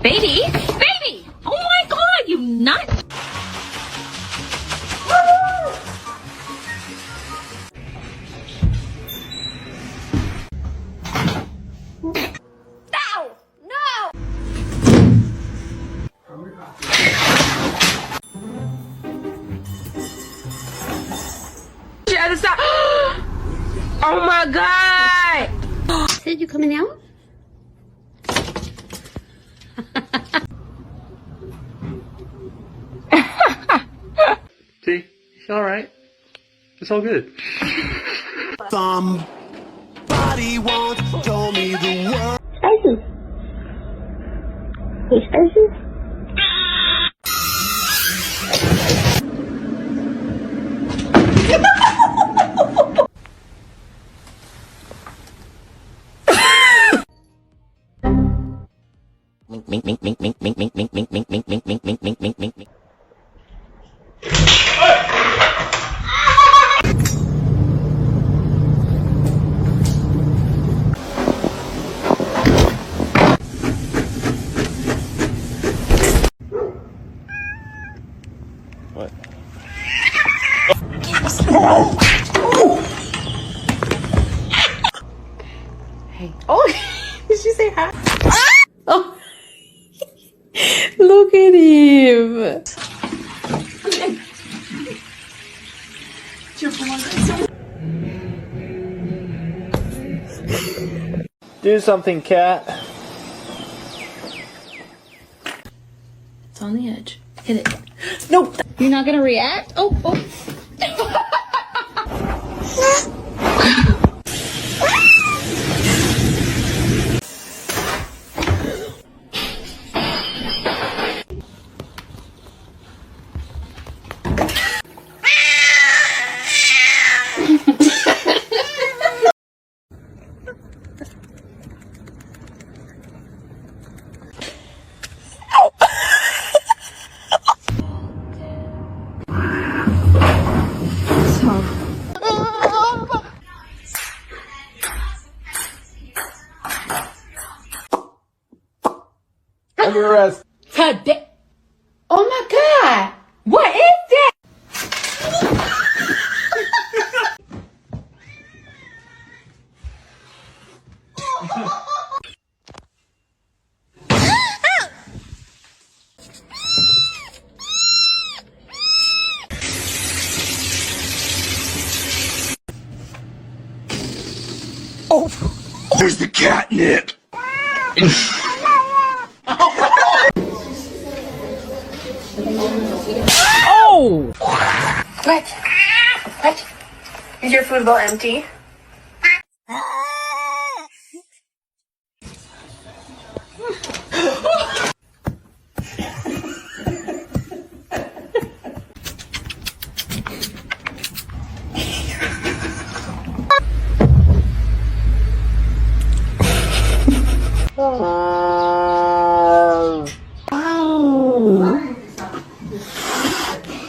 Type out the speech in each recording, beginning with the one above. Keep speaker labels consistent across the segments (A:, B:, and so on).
A: Baby? Baby! Oh my god, you nuts! No! No! She had to stop. Oh my god!
B: Said you coming out?
C: See? It's alright. It's all good.
D: Somebody once told me the word.
B: Spicy. Hey, spicy.
D: Mink, mink, mink, mink, mink, mink, mink, mink, mink, mink, mink, mink, mink, mink, mink, mink. What?
A: Hey. Oh, did she say hi?
E: Oh, look at him.
C: Do something, cat.
E: It's on the edge. Hit it. No, you're not gonna react? Oh, oh.
C: Under arrest.
A: Today. Oh my god! What is that?
D: Oh, there's the catnip.
C: Oh!
A: What? What? Is your food bowl empty?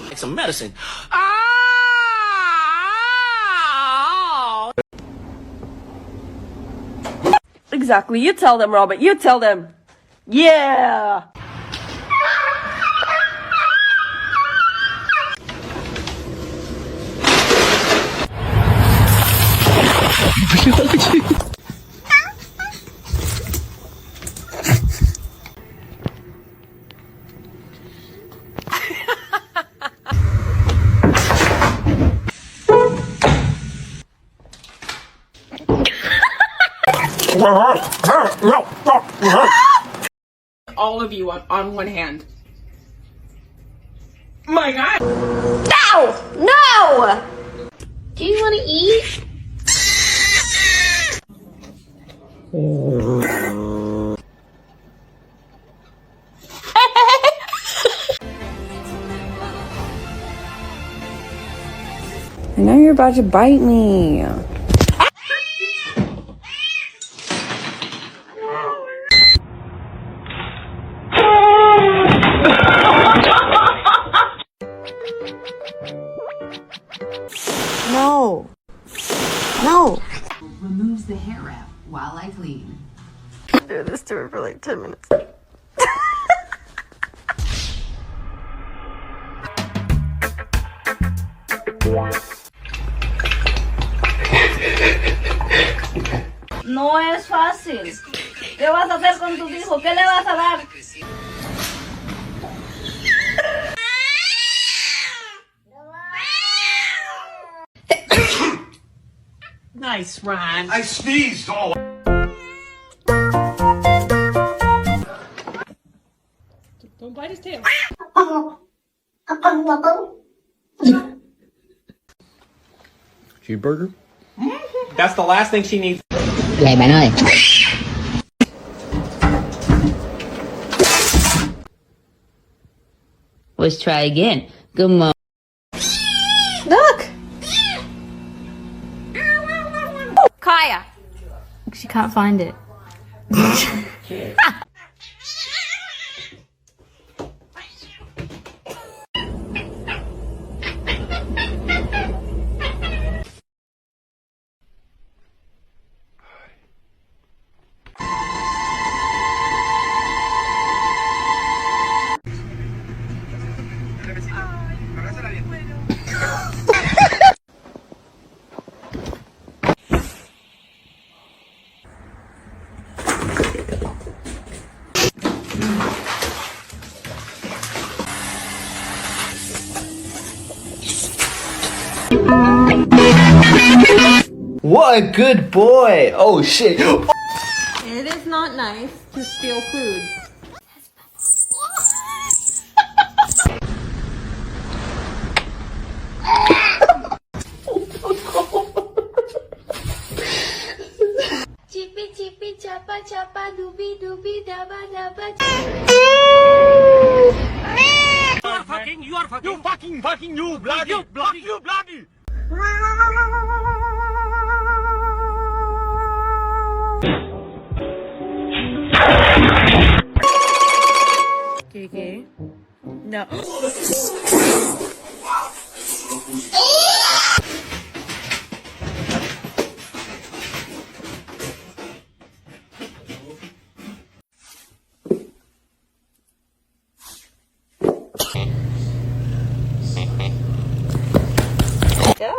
D: Like some medicine.
F: Exactly. You tell them, Robert. You tell them. Yeah.
A: All of you on one hand. My god!
B: No! No! Do you want to eat?
E: I know you're about to bite me. No. No.
G: Removes the hair wrap while I clean.
F: Do this to her for like 10 minutes.
B: No es fácil. ¿Qué vas a hacer con tu hijo? ¿Qué le vas a dar?
H: Nice rhyme.
D: I sneezed all.
H: Don't bite his tail.
C: Cheeseburger? That's the last thing she needs.
I: Vậy bạn ơi. Let's try again. Good morning.
E: Look!
B: Kaya.
E: She can't find it.
C: What a good boy! Oh shit!
E: It is not nice to steal food.
B: Chippy chippy chapa chapa doobie doobie dabba dabba.
D: You are fucking, you bloody.
E: Okay. No.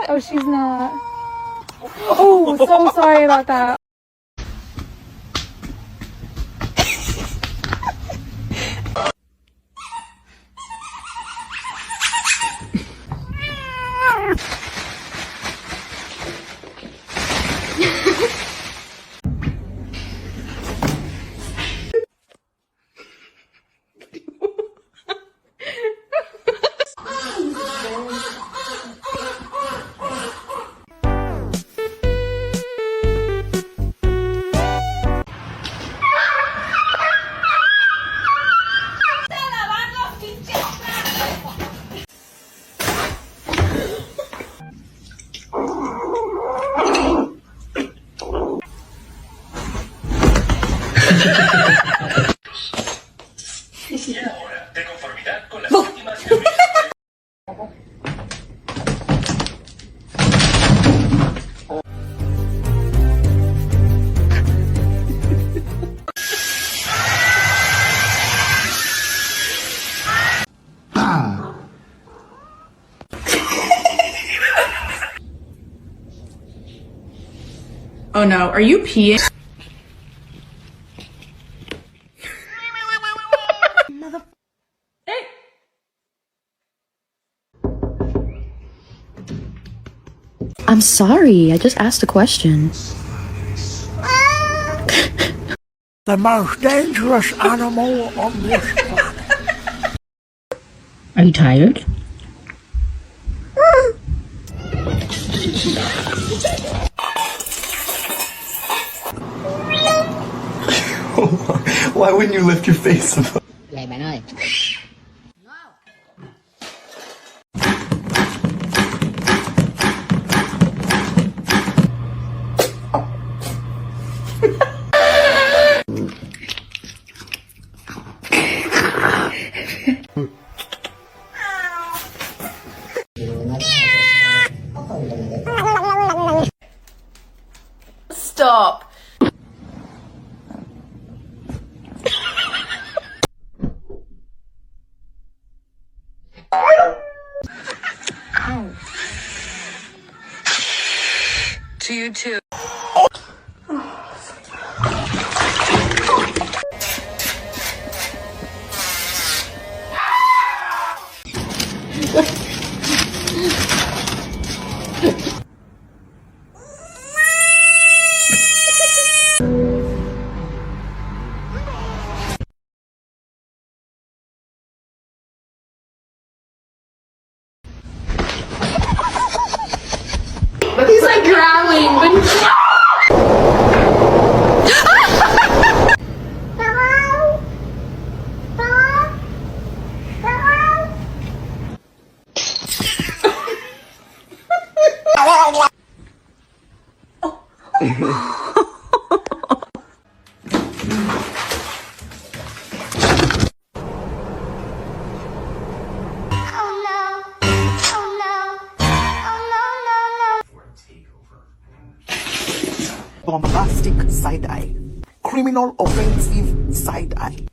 E: Oh, she's not. Oh, so sorry about that. Oh no, are you peeing?
J: I'm sorry, I just asked a question.
D: The most dangerous animal on this planet.
I: Are you tired?
C: Why wouldn't you lift your face up?
I: Vậy bạn ơi.
A: Stop. To you too. He's like growling, but
K: Bombastic side eye. Criminal offensive side eye.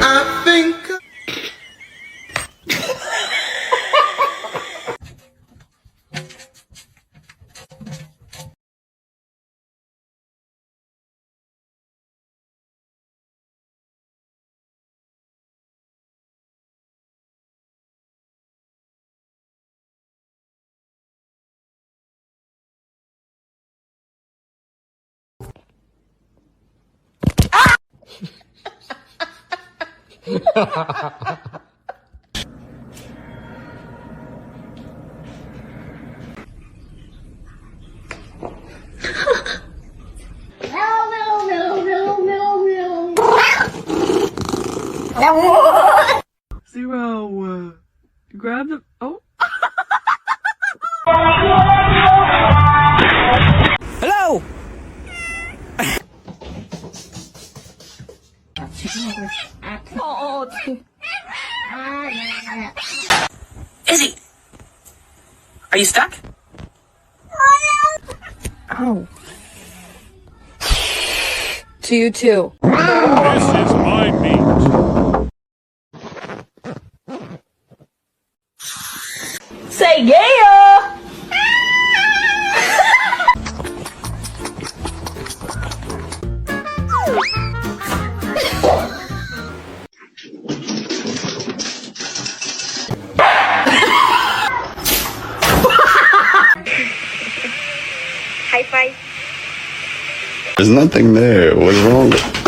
D: I think.
F: Zero. Grab the. Oh. Hello.
K: Izzy! Are you stuck?
F: Ow.
A: To you too.
D: This is my meat.
B: Say yeah!
A: High five.
C: There's nothing there. What's wrong with